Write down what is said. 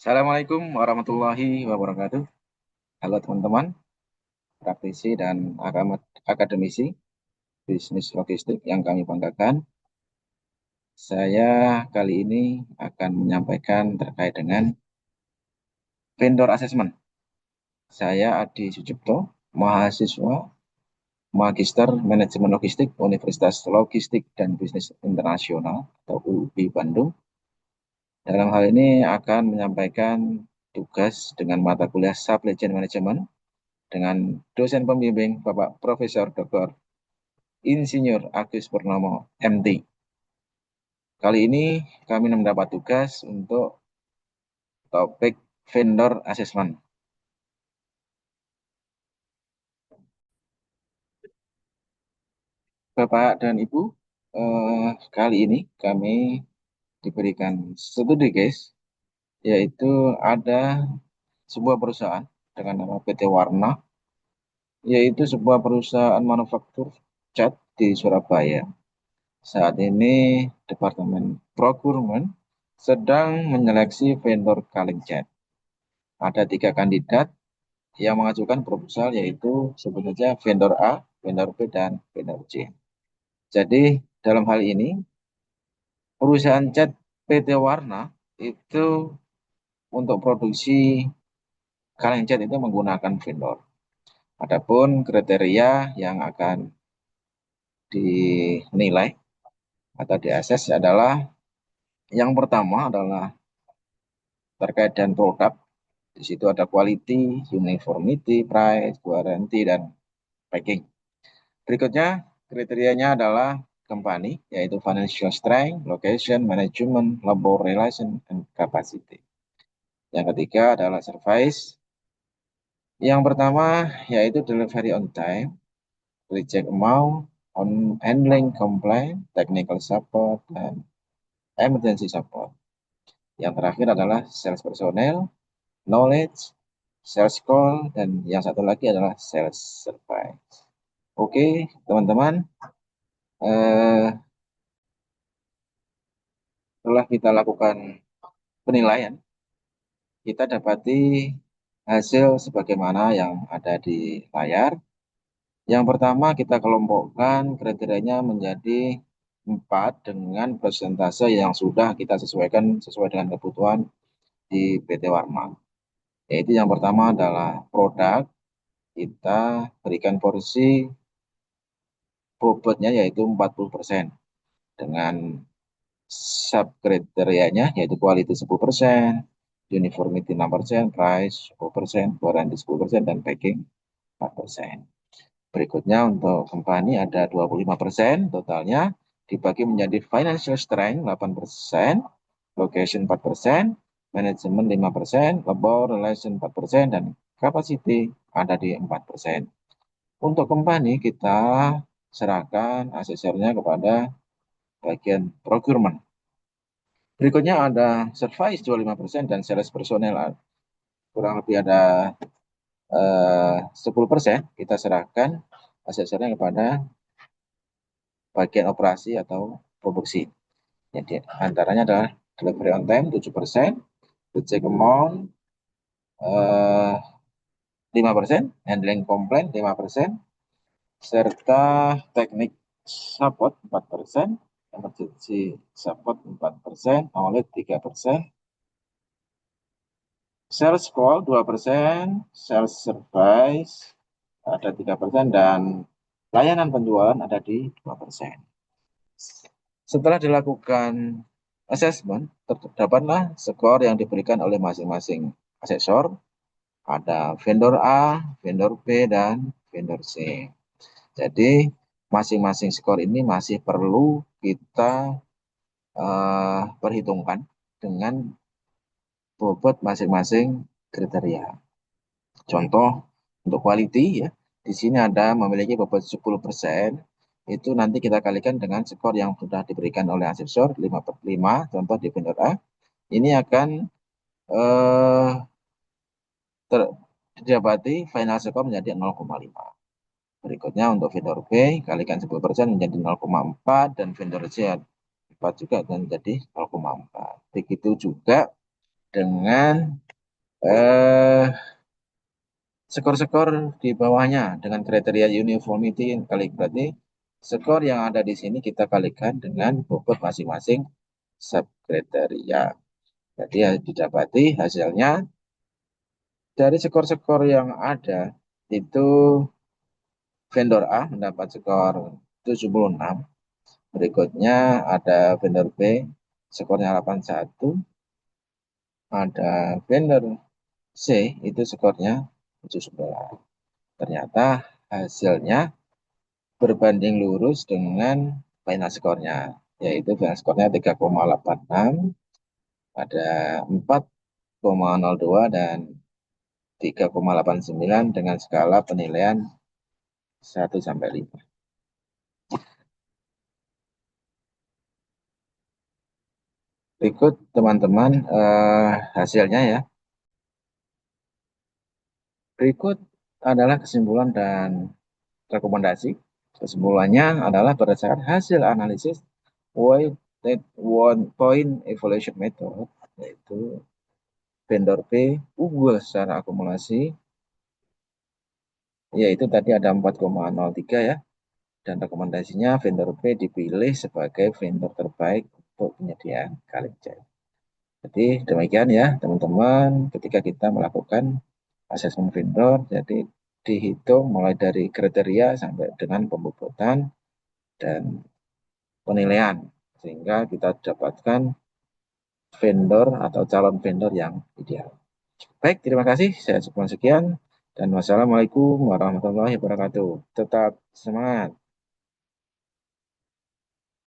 Assalamualaikum warahmatullahi wabarakatuh. Halo teman-teman, praktisi dan akademisi bisnis logistik yang kami banggakan. Saya kali ini akan menyampaikan terkait dengan vendor assessment. Saya Adi Sucipto, mahasiswa Magister Manajemen Logistik Universitas Logistik dan Bisnis Internasional atau UUB Bandung. Dalam hal ini akan menyampaikan tugas dengan mata kuliah Supply Chain Management dengan dosen pembimbing Bapak Profesor Dr. Insinyur Agus Purnomo, MT. Kali ini kami mendapat tugas untuk topik vendor assessment. Bapak dan Ibu, kali ini kami diberikan studi case, yaitu ada sebuah perusahaan dengan nama PT Warna, yaitu sebuah perusahaan manufaktur cat di Surabaya. Saat ini Departemen Procurement sedang menyeleksi vendor kaleng cat. Ada tiga kandidat yang mengajukan proposal, yaitu sebut vendor A, vendor B, dan vendor C. Jadi dalam hal ini perusahaan cat PT Warna itu untuk produksi kaleng cat itu menggunakan vendor. Adapun kriteria yang akan dinilai atau diakses adalah yang pertama adalah terkait dengan produk. Di situ ada quality, uniformity, price, warranty, dan packing. Berikutnya, kriterianya adalah company, yaitu financial strength, location, management, labor relation, and capacity. Yang ketiga adalah service. Yang pertama yaitu delivery on time, reject amount, on handling complaint, technical support, dan emergency support. Yang terakhir adalah sales personnel, knowledge, sales call, dan yang satu lagi adalah sales service. Oke, teman-teman, eh, setelah kita lakukan penilaian, kita dapati hasil sebagaimana yang ada di layar. Yang pertama, kita kelompokkan kriterianya menjadi 4 dengan persentase yang sudah kita sesuaikan sesuai dengan kebutuhan di PT Warma. Yaitu yang pertama adalah produk, kita berikan porsi bobotnya yaitu 40%. Dengan sub kriterianya yaitu quality 10%, uniformity 6%, price 10%, warranty 10%, dan packing 4%. Berikutnya untuk company ada 25%, totalnya dibagi menjadi financial strength 8%, location 4%, management 5%, labor relation 4%, dan capacity ada di 4%. Untuk company kita serahkan asesornya kepada bagian procurement. Berikutnya ada service 25% dan sales personel kurang lebih ada 10%. Kita serahkan asesornya kepada bagian operasi atau produksi. Jadi antaranya adalah delivery on time 7%, reject amount 5%, handling complaint 5%, serta teknik support 4%, emergency support 4%, knowledge 3%, sales call 2%, sales service ada 3%, dan layanan penjualan ada di 2%. Setelah dilakukan assessment, terdapatlah skor yang diberikan oleh masing-masing asesor. Ada vendor A, vendor B, dan vendor C. Jadi, masing-masing skor ini masih perlu kita perhitungkan dengan bobot masing-masing kriteria. Contoh untuk quality ya, di sini ada memiliki bobot 10%, itu nanti kita kalikan dengan skor yang sudah diberikan oleh asesor 5/5, contoh di vendor A, ini akan eh, didapati final skor menjadi 0,5. Berikutnya untuk vendor B, kalikan 10% menjadi 0,4, dan vendor C 4 juga akan menjadi 0,4. Begitu juga dengan eh, skor-skor di bawahnya dengan kriteria uniformity kali berarti skor yang ada di sini kita kalikan dengan bobot masing-masing subkriteria. Jadi ya didapati hasilnya dari skor-skor yang ada itu vendor A mendapat skor 76. Berikutnya ada vendor B skornya 81. Ada vendor C itu skornya 79. Ternyata hasilnya berbanding lurus dengan final skornya, yaitu final skornya 3,86, ada 4,02 dan 3,89 dengan skala penilaian 1 sampai 5. Berikut teman-teman hasilnya ya. Berikut adalah kesimpulan dan rekomendasi. Kesimpulannya adalah berdasarkan hasil analisis weighted one point evaluation method, yaitu vendor P unggul secara akumulasi, yaitu tadi ada 4,03 ya, dan rekomendasinya vendor P dipilih sebagai vendor terbaik untuk penyediaan kaleng jahit. Jadi demikian ya teman-teman, ketika kita melakukan asesmen vendor, jadi dihitung mulai dari kriteria sampai dengan pembobotan dan penilaian, sehingga kita dapatkan vendor atau calon vendor yang ideal. Baik, terima kasih. Saya cukup sekian. Dan wassalamualaikum warahmatullahi wabarakatuh. Tetap semangat.